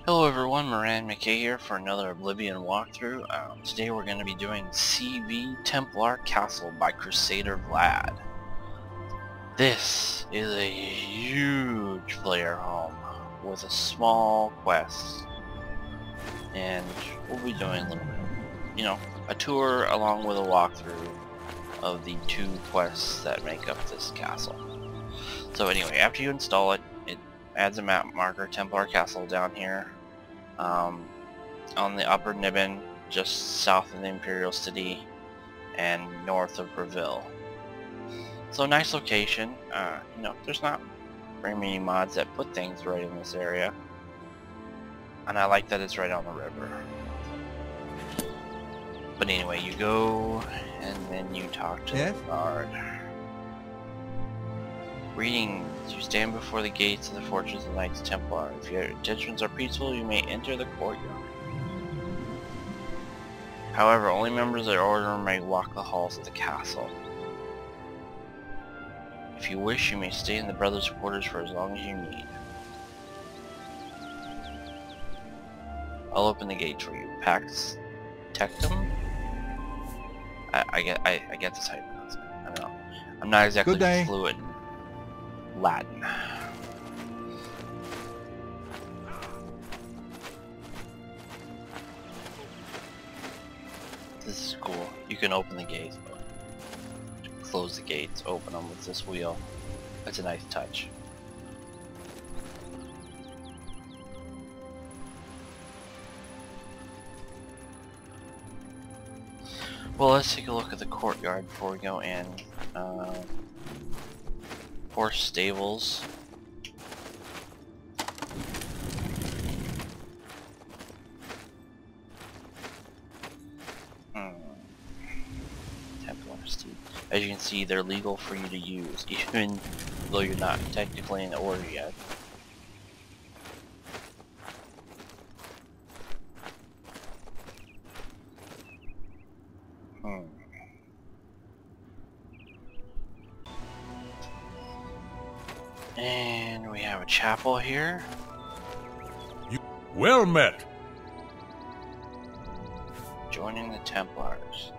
Hello everyone, Moran McKay here for another Oblivion walkthrough. Today we're going to be doing CV Templar Castle by Crusader Vlad. This is a huge player home with a small quest, and we'll be doing a little bit, a tour along with a walkthrough of the two quests that make up this castle. So anyway, after you install it, it adds a map marker, Templar Castle, down here on the upper Nibbin, just south of the Imperial City and north of Breville. So nice location. There's not very many mods that put things right in this area, and I like that it's right on the river. But anyway, you go and then you talk to the guard. Greetings. You stand before the gates of the Fortress of the Knights Templar. If your intentions are peaceful, you may enter the courtyard. However, only members of the order may walk the halls of the castle. If you wish, you may stay in the brothers' quarters for as long as you need. I'll open the gates for you. Pax Tectum? I get this how you pronounce it. I don't know. I'm not exactly fluent in Latin. This is cool. You can open the gates, but close the gates, open them with this wheel. That's a nice touch. Well, let's take a look at the courtyard before we go in. Horse stables. Templar steed. As you can see, they're legal for you to use, even though you're not technically in the order yet. And we have a chapel here. Well met. Joining the Templars.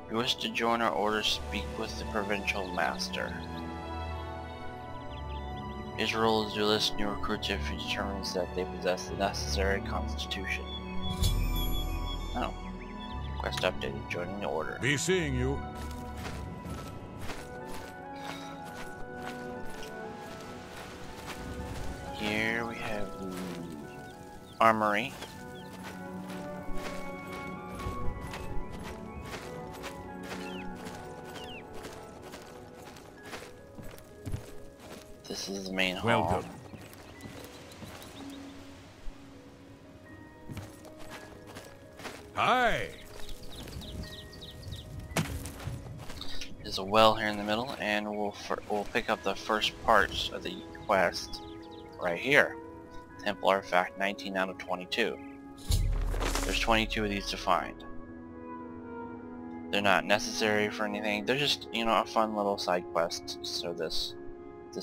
If you wish to join our order, speak with the provincial master. His role is to list new recruits if he determines that they possess the necessary constitution. Oh. Quest updated. Joining the order. Be seeing you. Here we have the armory. This is the main hall. Welcome. Hi. There's a well here in the middle, and we'll pick up the first parts of the quest right here. Templar artifact 19 out of 22. There's 22 of these to find. They're not necessary for anything. They're just, a fun little side quest. So this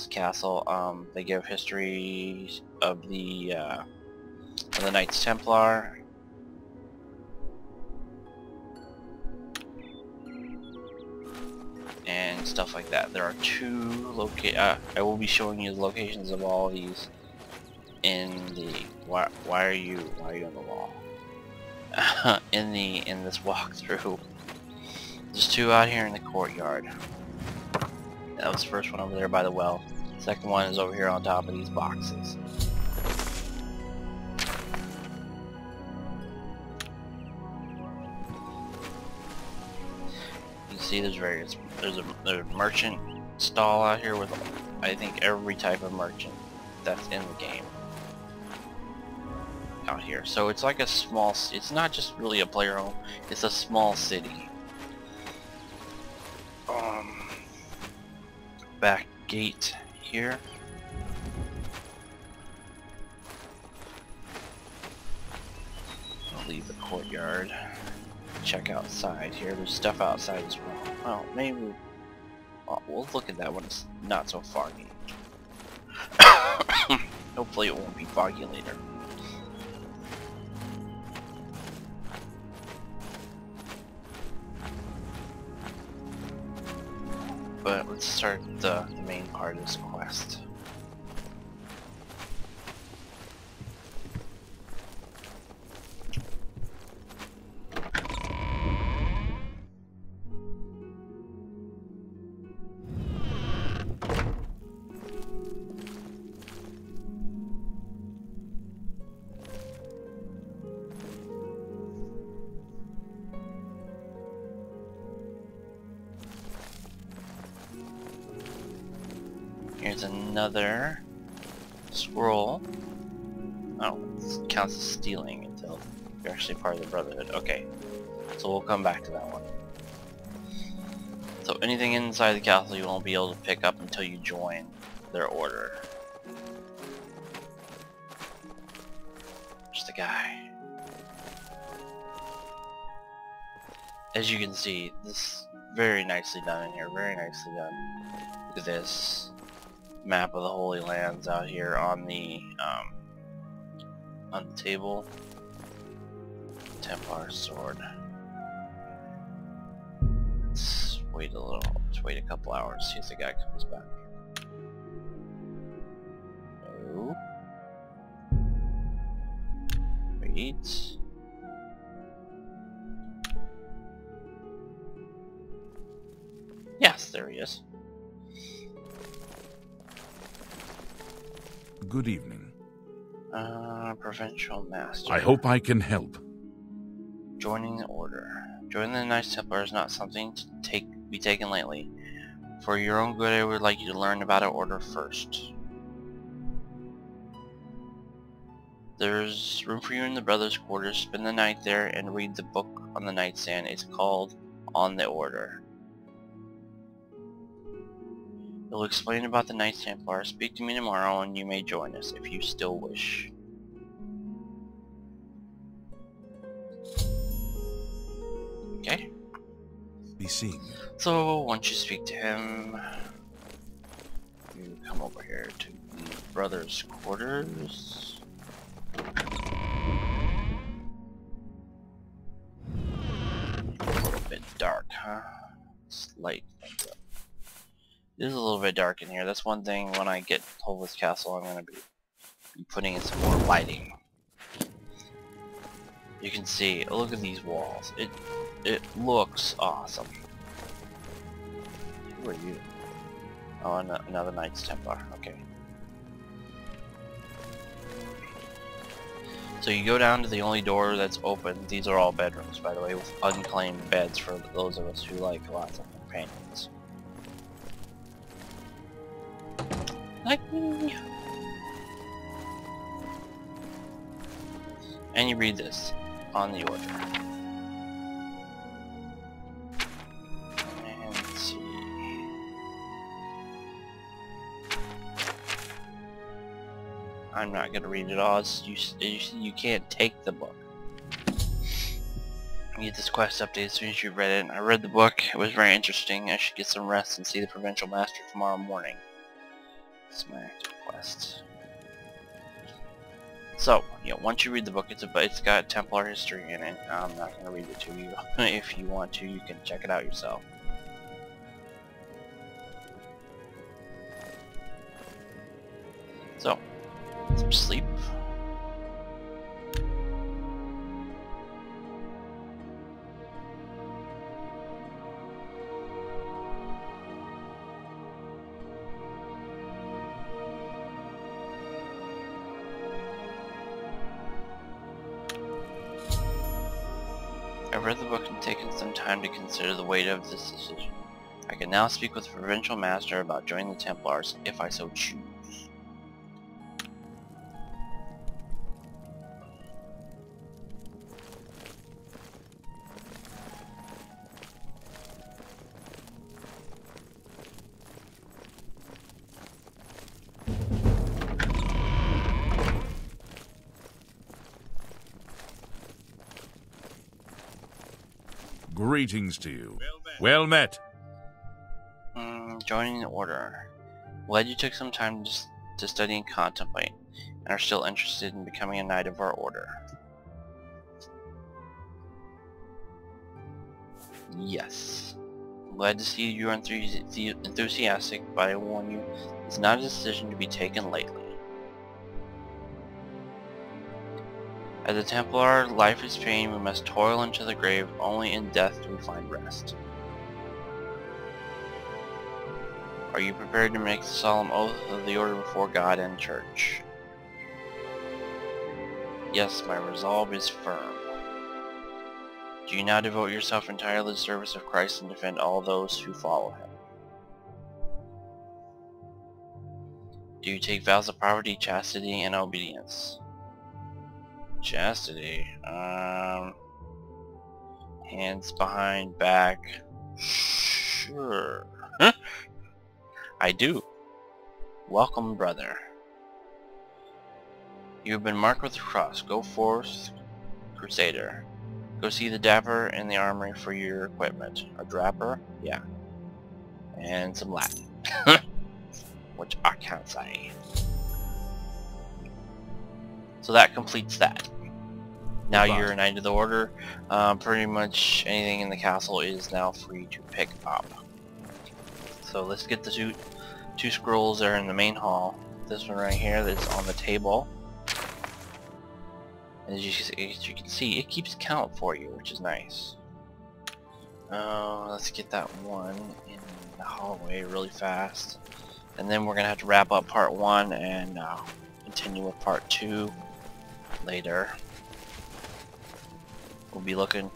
castle, they give history of the Knights Templar. And stuff like that. There are two I will be showing you the locations of all of these in the why are you on the wall? in this walkthrough. There's two out here in the courtyard. That was the first one over there by the well. Second one is over here on top of these boxes. You can see there's a merchant stall out here with, I think, every type of merchant that's in the game out here. So it's like a small, it's not just really a player home, it's a small city. Back gate here. I'll leave the courtyard. Check outside here. There's stuff outside as well. Well, maybe we'll look at that when it's not so foggy. Hopefully it won't be foggy later. But let's start the main part of this quest. Here's another scroll. Oh, this counts as stealing until you're actually part of the Brotherhood. Okay, so we'll come back to that one. So anything inside the castle you won't be able to pick up until you join their order. Just a guy. As you can see, this is very nicely done in here. Very nicely done. Look at this map of the Holy Lands out here on the table. Templar sword. Let's wait a little. Let's wait a couple hours. See if the guy comes back. No. Wait. Yes, there he is. Good evening. Provincial Master. I hope I can help. Joining the Order. Joining the Knights Templar is not something to be taken lightly. For your own good, I would like you to learn about our order first. There's room for you in the Brothers' quarters. Spend the night there and read the book on the nightstand. It's called On the Order. It'll explain about the Knights Templar. Speak to me tomorrow and you may join us if you still wish. Okay. Be seeing you. So once you speak to him, you come over here to the Brothers' quarters. A little bit dark, huh? It's light. It is a little bit dark in here. That's one thing when I get hold of this castle I'm going to be putting in some more lighting. You can see, look at these walls. It looks awesome. Who are you? Oh, another Knights Templar. Okay. So you go down to the only door that's open. These are all bedrooms, by the way, with unclaimed beds for those of us who like lots of companions. Like me. And you read this on the order. And let's see. I'm not gonna read it all. You can't take the book. You get this quest update as soon as you've read it. I read the book. It was very interesting. I should get some rest and see the Provincial Master tomorrow morning. It's my active quest. So, once you read the book, it's got Templar history in it. I'm not going to read it to you. If you want to, you can check it out yourself. So, some sleep. I've read the book and taken some time to consider the weight of this decision. I can now speak with the Provincial Master about joining the Templars if I so choose. Greetings to you. Well met. Joining the Order. Glad you took some time to study and contemplate, and are still interested in becoming a knight of our order. Yes. I'm glad to see you are enthusiastic, but I warn you, it's not a decision to be taken lightly. As a Templar, life is pain, we must toil into the grave, only in death do we find rest. Are you prepared to make the solemn oath of the Order before God and Church? Yes, my resolve is firm. Do you now devote yourself entirely to the service of Christ and defend all those who follow him? Do you take vows of poverty, chastity, and obedience? Chastity, hands behind, back, sure. I do. Welcome, brother. You have been marked with the cross. Go forth, Crusader. Go see the Dapper in the armory for your equipment. A Dapper? Yeah. And some Latin. Which I can't say. So that completes that. Now you're a Knight of the Order. Pretty much anything in the castle is now free to pick up. So let's get the two scrolls there in the main hall. This one right here that's on the table. As you can see, it keeps count for you, which is nice. Let's get that one in the hallway really fast. And then we're going to have to wrap up part 1 and continue with part 2 later. We'll be looking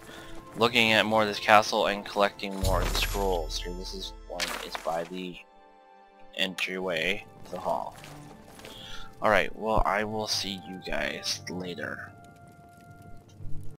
at more of this castle and collecting more of the scrolls. Here, this is one is by the entryway to the hall. Alright, well, I will see you guys later.